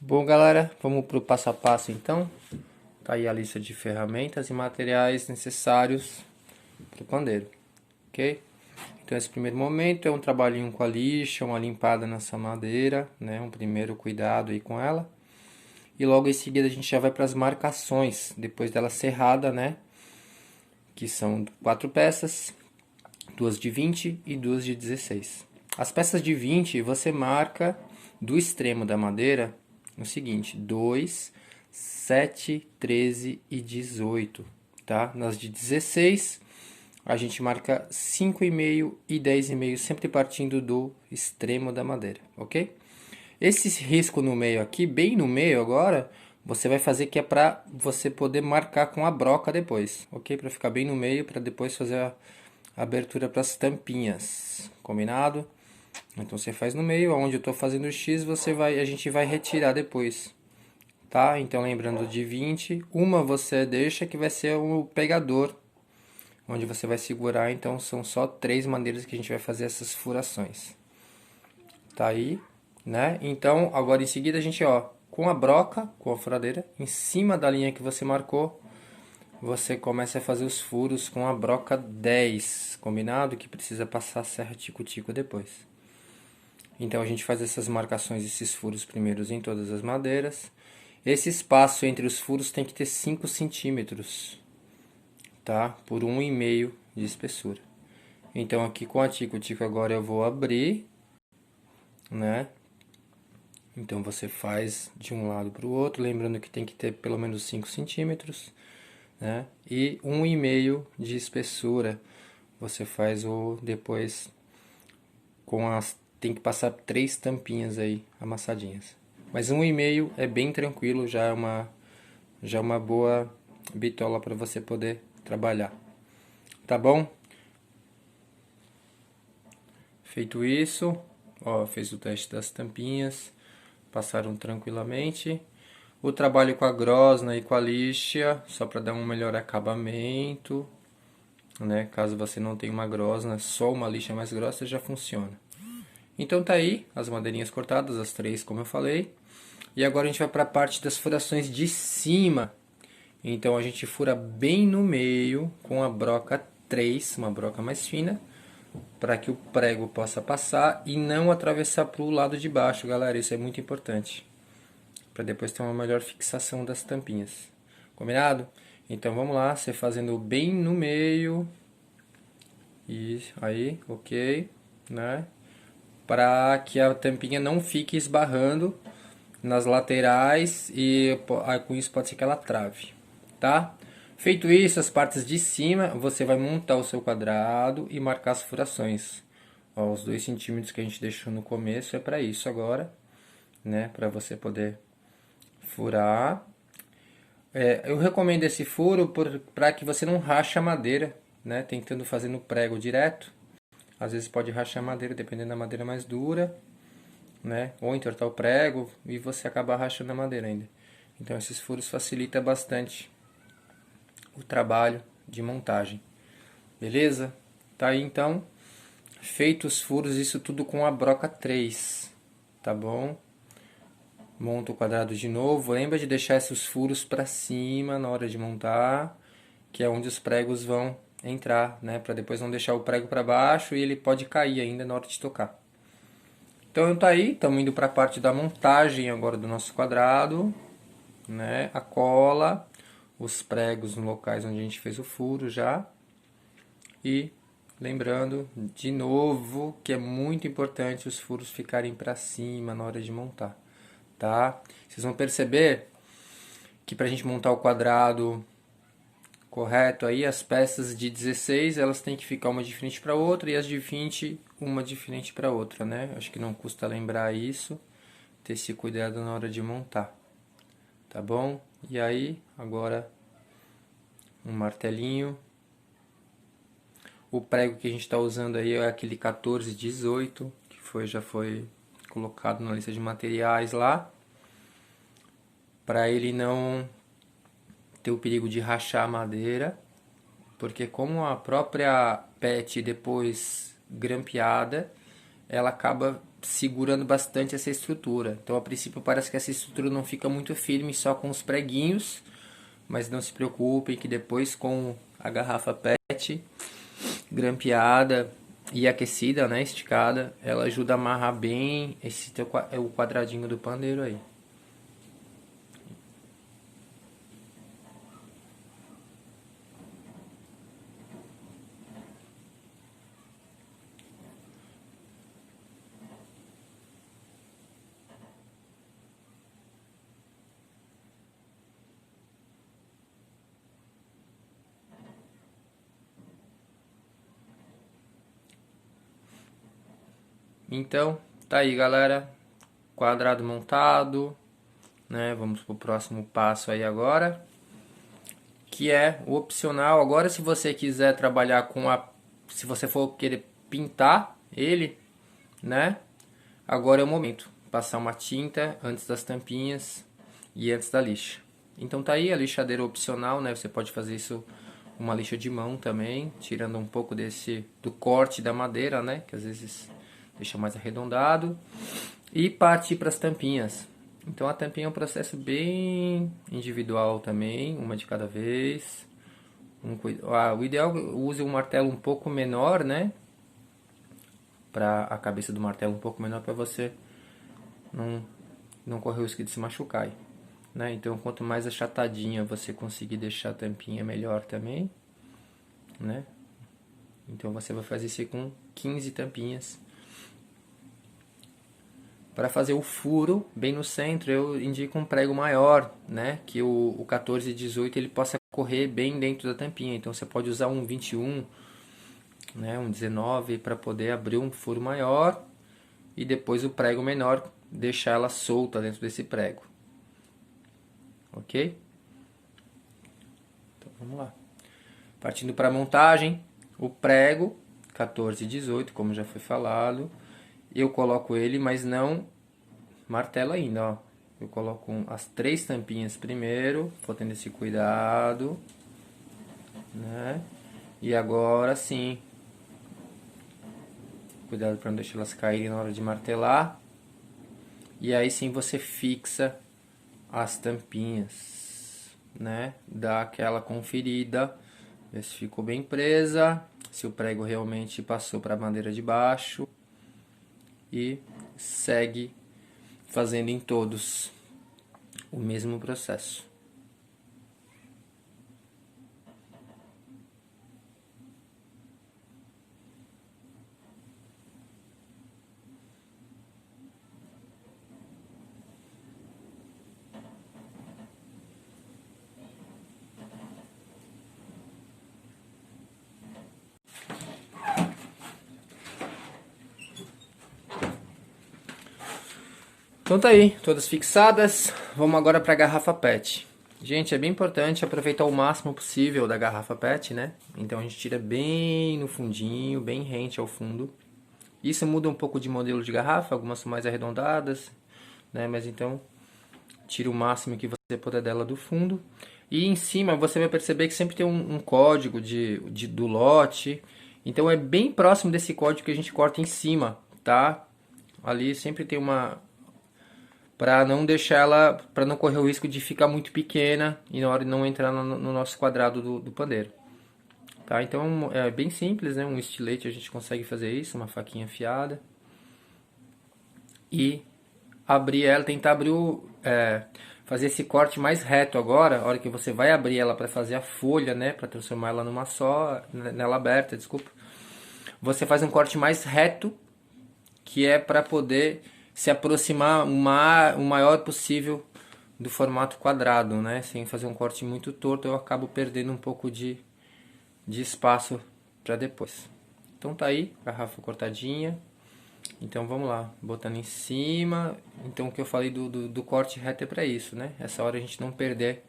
Bom, galera, vamos para o passo a passo então. Tá aí a lista de ferramentas e materiais necessários para o pandeiro, ok? Então esse primeiro momento é um trabalhinho com a lixa, uma limpada nessa madeira, né? Um primeiro cuidado aí com ela. E logo em seguida a gente já vai para as marcações, depois dela serrada, né? Que são 4 peças, duas de 20 e duas de 16. As peças de 20 você marca do extremo da madeira o seguinte: 2, 7, 13 e 18, tá? Nas de 16 a gente marca 5,5 e 10,5, sempre partindo do extremo da madeira, ok? Esse risco no meio aqui, bem no meio agora, você vai fazer que é para você poder marcar com a broca depois, ok? Para ficar bem no meio, para depois fazer a abertura para as tampinhas, combinado? Então você faz no meio, onde eu estou fazendo o X, a gente vai retirar depois, tá? Então lembrando de 20, uma você deixa que vai ser o pegador, onde você vai segurar, então são só 3 maneiras que a gente vai fazer essas furações. Tá aí, né? Então agora em seguida a gente, ó, com a broca, com a furadeira, em cima da linha que você marcou, você começa a fazer os furos com a broca 10, combinado? Que precisa passar a serra tico-tico depois. Então a gente faz essas marcações, esses furos primeiros em todas as madeiras. Esse espaço entre os furos tem que ter 5 centímetros, tá? Por 1,5 de espessura. Então aqui com a tico-tico agora eu vou abrir, né? Então você faz de um lado para o outro, lembrando que tem que ter pelo menos 5 centímetros, né? E 1,5 de espessura. Você faz o depois com as, tem que passar 3 tampinhas aí amassadinhas. Mas 1,5 é bem tranquilo, já é uma boa bitola para você poder trabalhar. Tá bom? Feito isso, ó, fez o teste das tampinhas, passaram tranquilamente. O trabalho com a grosna e com a lixa, só para dar um melhor acabamento, né? Caso você não tenha uma grosna, só uma lixa mais grossa já funciona. Então tá aí as madeirinhas cortadas, as 3 como eu falei. E agora a gente vai para a parte das furações de cima. Então a gente fura bem no meio com a broca 3, uma broca mais fina, para que o prego possa passar e não atravessar para o lado de baixo, galera. Isso é muito importante, para depois ter uma melhor fixação das tampinhas. Combinado? Então vamos lá, você fazendo bem no meio. E aí, ok, né? Para que a tampinha não fique esbarrando nas laterais e com isso pode ser que ela trave, tá? Feito isso, as partes de cima, você vai montar o seu quadrado e marcar as furações. Ó, os 2 centímetros que a gente deixou no começo é para isso agora, né? Para você poder furar. Eu recomendo esse furo para que você não rache a madeira, né? Tentando fazer no prego direto. Às vezes pode rachar a madeira, dependendo da madeira mais dura, né? Ou entortar o prego e você acabar rachando a madeira ainda. Então esses furos facilitam bastante o trabalho de montagem. Beleza? Tá aí então, feitos os furos, isso tudo com a broca 3, tá bom? Monta o quadrado de novo, lembra de deixar esses furos para cima na hora de montar, que é onde os pregos vão entrar, né? Para depois não deixar o prego para baixo e ele pode cair ainda na hora de tocar. Então tá aí, estamos indo para a parte da montagem agora do nosso quadrado, né? A cola, os pregos nos locais onde a gente fez o furo já. E lembrando de novo que é muito importante os furos ficarem para cima na hora de montar, tá? Vocês vão perceber que para a gente montar o quadrado correto aí, as peças de 16 elas têm que ficar uma de frente para outra e as de 20 uma de frente para outra, né? Acho que não custa lembrar isso, ter esse cuidado na hora de montar, tá bom? E aí, agora um martelinho. O prego que a gente está usando aí é aquele 1418, que já foi colocado na lista de materiais lá, para ele não ter o perigo de rachar a madeira, porque como a própria PET depois grampeada, ela acaba segurando bastante essa estrutura. Então a princípio parece que essa estrutura não fica muito firme só com os preguinhos, mas não se preocupem que depois com a garrafa PET grampeada e aquecida, né, esticada, ela ajuda a amarrar bem o quadradinho do pandeiro aí. Então, tá aí, galera. Quadrado montado, né? Vamos pro próximo passo aí agora, que é o opcional. Agora, se você quiser trabalhar com se você for querer pintar ele, né? Agora é o momento. Passar uma tinta antes das tampinhas e antes da lixa. Então tá aí a lixadeira opcional, né? Você pode fazer isso uma lixa de mão também, tirando um pouco do corte da madeira, né? Que às vezes deixa mais arredondado. E partir para as tampinhas. Então a tampinha é um processo bem individual também, uma de cada vez. O ideal é use um martelo um pouco menor, né? Para a cabeça do martelo um pouco menor para você não correr o risco de se machucar. Né? Então quanto mais achatadinha você conseguir deixar a tampinha, melhor também. Né? Então você vai fazer isso com 15 tampinhas. Para fazer o furo bem no centro, eu indico um prego maior, né? Que o 14 e 18 ele possa correr bem dentro da tampinha. Então você pode usar um 21, né? Um 19 para poder abrir um furo maior e depois o prego menor deixar ela solta dentro desse prego. Ok? Então vamos lá. Partindo para a montagem, o prego 14 e 18, como já foi falado. Eu coloco ele, mas não martelo ainda, ó. Eu coloco as 3 tampinhas primeiro, vou tendo esse cuidado, né? E agora sim, cuidado para não deixar elas caírem na hora de martelar. E aí sim você fixa as tampinhas, né? Dá aquela conferida, ver se ficou bem presa, se o prego realmente passou para a madeira de baixo. E segue fazendo em todos o mesmo processo. Então tá aí, todas fixadas. Vamos agora para a garrafa PET. Gente, é bem importante aproveitar o máximo possível da garrafa PET, né? Então a gente tira bem no fundinho, bem rente ao fundo. Isso muda um pouco de modelo de garrafa, algumas são mais arredondadas, né? Mas então tira o máximo que você puder dela do fundo. E em cima você vai perceber que sempre tem um código do lote. Então é bem próximo desse código que a gente corta em cima, tá? Ali sempre tem para não deixar ela, para não correr o risco de ficar muito pequena e na hora de não entrar no nosso quadrado do pandeiro. Tá? Então é bem simples, né? Um estilete a gente consegue fazer isso, uma faquinha afiada. E abrir ela, tentar abrir fazer esse corte mais reto agora, a hora que você vai abrir ela para fazer a folha, né? Para transformar ela numa só, nela aberta, desculpa. Você faz um corte mais reto, que é para poder se aproximar o maior possível do formato quadrado, né? Sem fazer um corte muito torto, eu acabo perdendo um pouco de espaço para depois. Então tá aí, garrafa cortadinha. Então vamos lá, botando em cima. Então o que eu falei do corte reto é para isso, né? Essa hora a gente não perder.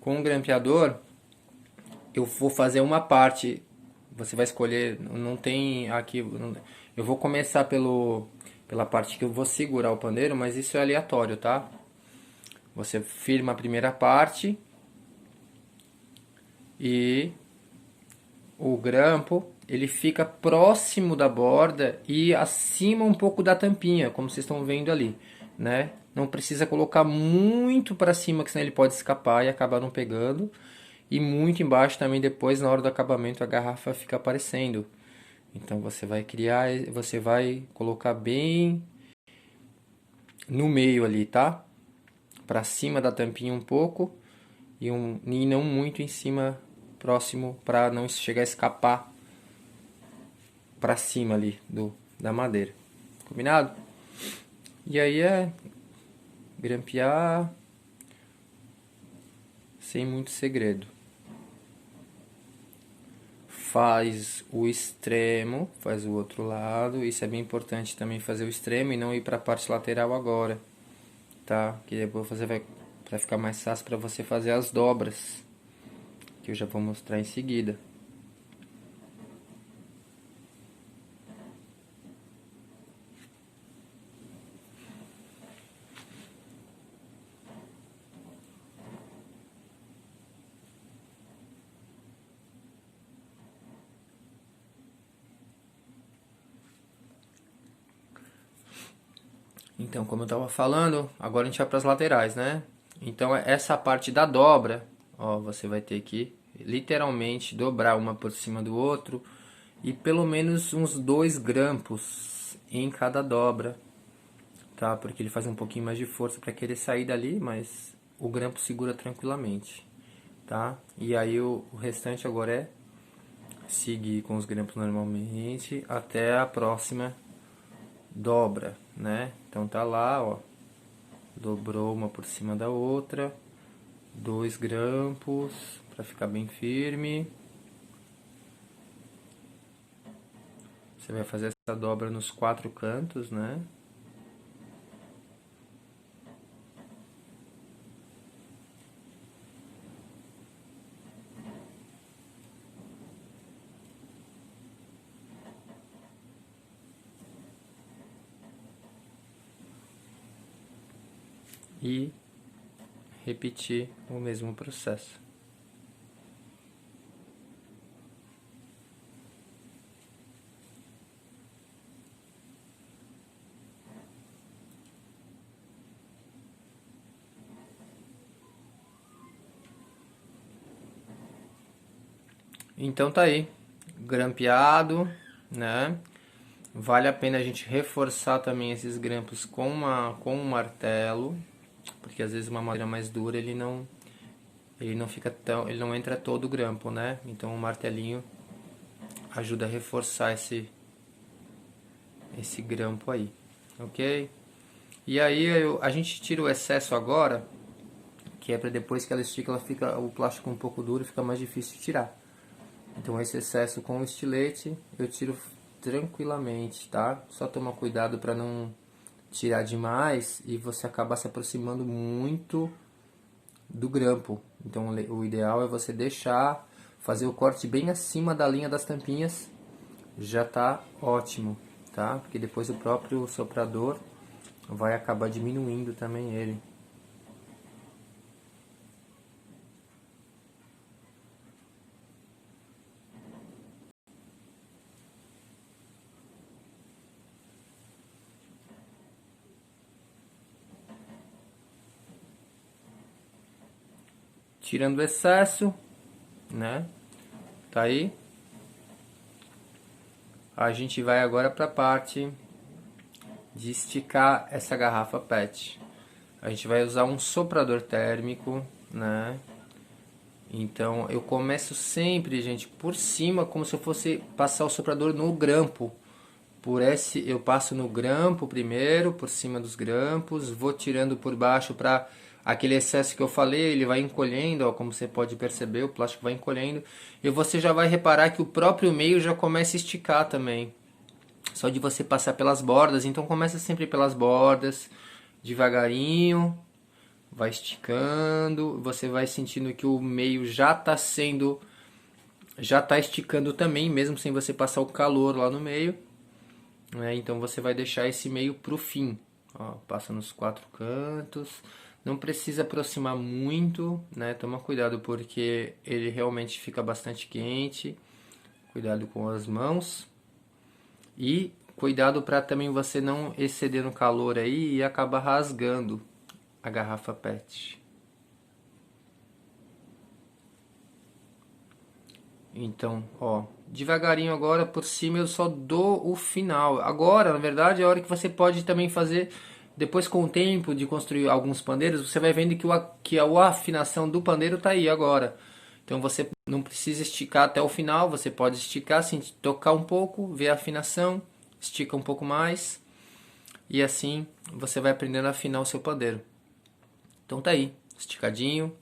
Com o grampeador, eu vou fazer uma parte. Você vai escolher, não tem aqui. Eu vou começar pela parte que eu vou segurar o pandeiro, mas isso é aleatório, tá? Você firma a primeira parte e o grampo ele fica próximo da borda e acima um pouco da tampinha, como vocês estão vendo ali, né? Não precisa colocar muito para cima, que senão ele pode escapar e acabar não pegando. E muito embaixo também, depois na hora do acabamento a garrafa fica aparecendo. Então você vai criar, você vai colocar bem no meio ali, tá? Para cima da tampinha um pouco e não muito em cima, próximo, para não chegar a escapar para cima ali da madeira. Combinado? E aí é grampear sem muito segredo. Faz o extremo, faz o outro lado. Isso é bem importante também, fazer o extremo e não ir para a parte lateral agora, tá? Que depois você vai ficar mais fácil para você fazer as dobras, que eu já vou mostrar em seguida. Então, como eu estava falando, agora a gente vai para as laterais, né? Então, essa parte da dobra, ó, você vai ter que literalmente dobrar uma por cima do outro e pelo menos uns 2 grampos em cada dobra, tá? Porque ele faz um pouquinho mais de força para querer sair dali, mas o grampo segura tranquilamente, tá? E aí o restante agora é seguir com os grampos normalmente até a próxima dobra, né? Então tá lá, ó, dobrou uma por cima da outra, 2 grampos para ficar bem firme. Você vai fazer essa dobra nos 4 cantos, né? E repetir o mesmo processo. Então tá aí, grampeado, né? Vale a pena a gente reforçar também esses grampos com um martelo, porque às vezes uma madeira mais dura ele não fica tão, ele não entra todo o grampo, né? Então o martelinho ajuda a reforçar esse grampo aí, ok? E aí a gente tira o excesso agora, que é para depois que ela estica, o plástico um pouco duro e fica mais difícil de tirar. Então esse excesso com o estilete eu tiro tranquilamente, tá? Só tomar cuidado para não tirar demais e você acabar se aproximando muito do grampo. Então o ideal é você deixar, fazer o corte bem acima da linha das tampinhas, já tá ótimo, tá? Porque depois o próprio soprador vai acabar diminuindo também ele. Tirando o excesso, né? Tá aí. A gente vai agora para a parte de esticar essa garrafa PET. A gente vai usar um soprador térmico, né? Então eu começo sempre, gente, por cima, como se eu fosse passar o soprador no grampo. Eu passo no grampo primeiro, por cima dos grampos, vou tirando por baixo para aquele excesso que eu falei, ele vai encolhendo, ó, como você pode perceber, o plástico vai encolhendo. E você já vai reparar que o próprio meio já começa a esticar também. Só de você passar pelas bordas, então começa sempre pelas bordas, devagarinho, vai esticando, você vai sentindo que o meio já está esticando também, mesmo sem você passar o calor lá no meio, né? Então você vai deixar esse meio pro fim, ó, passa nos 4 cantos, não precisa aproximar muito, né? Toma cuidado porque ele realmente fica bastante quente Cuidado com as mãos. E cuidado para também você não exceder no calor aí e acabar rasgando a garrafa PET. Então, ó, devagarinho agora por cima eu só dou o final. Agora, na verdade, é a hora que você pode também fazer, depois com o tempo de construir alguns pandeiros, você vai vendo que a afinação do pandeiro tá aí agora. Então você não precisa esticar até o final, você pode esticar assim, tocar um pouco, ver a afinação, estica um pouco mais e assim você vai aprendendo a afinar o seu pandeiro. Então tá aí, esticadinho.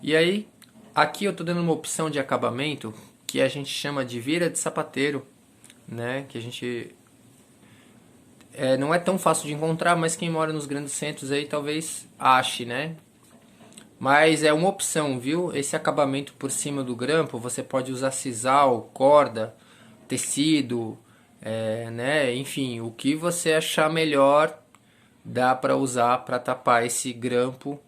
E aí, aqui eu tô dando uma opção de acabamento que a gente chama de vira de sapateiro, né? Que a gente não é tão fácil de encontrar, mas quem mora nos grandes centros aí talvez ache, né? Mas é uma opção, viu? Esse acabamento por cima do grampo, você pode usar sisal, corda, tecido, né? Enfim, o que você achar melhor dá para usar para tapar esse grampo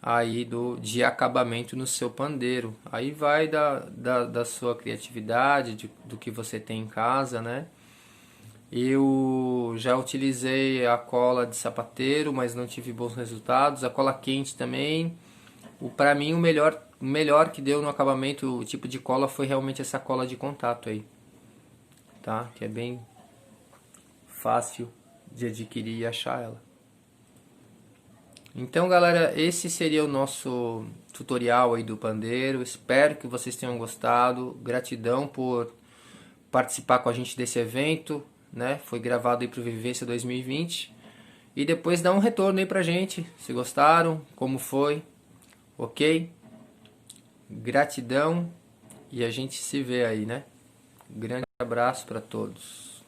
aí de acabamento no seu pandeiro. Aí vai da sua criatividade, do que você tem em casa, né? Eu já utilizei a cola de sapateiro, mas não tive bons resultados. A cola quente também. Para mim, o melhor que deu no acabamento, o tipo de cola, foi realmente essa cola de contato aí, tá? Que é bem fácil de adquirir e achar ela. Então, galera, esse seria o nosso tutorial aí do pandeiro. Espero que vocês tenham gostado. Gratidão por participar com a gente desse evento, né? Foi gravado aí pro Vivência 2020. E depois dá um retorno aí pra gente, se gostaram, como foi, ok? Gratidão e a gente se vê aí, né? Grande abraço para todos.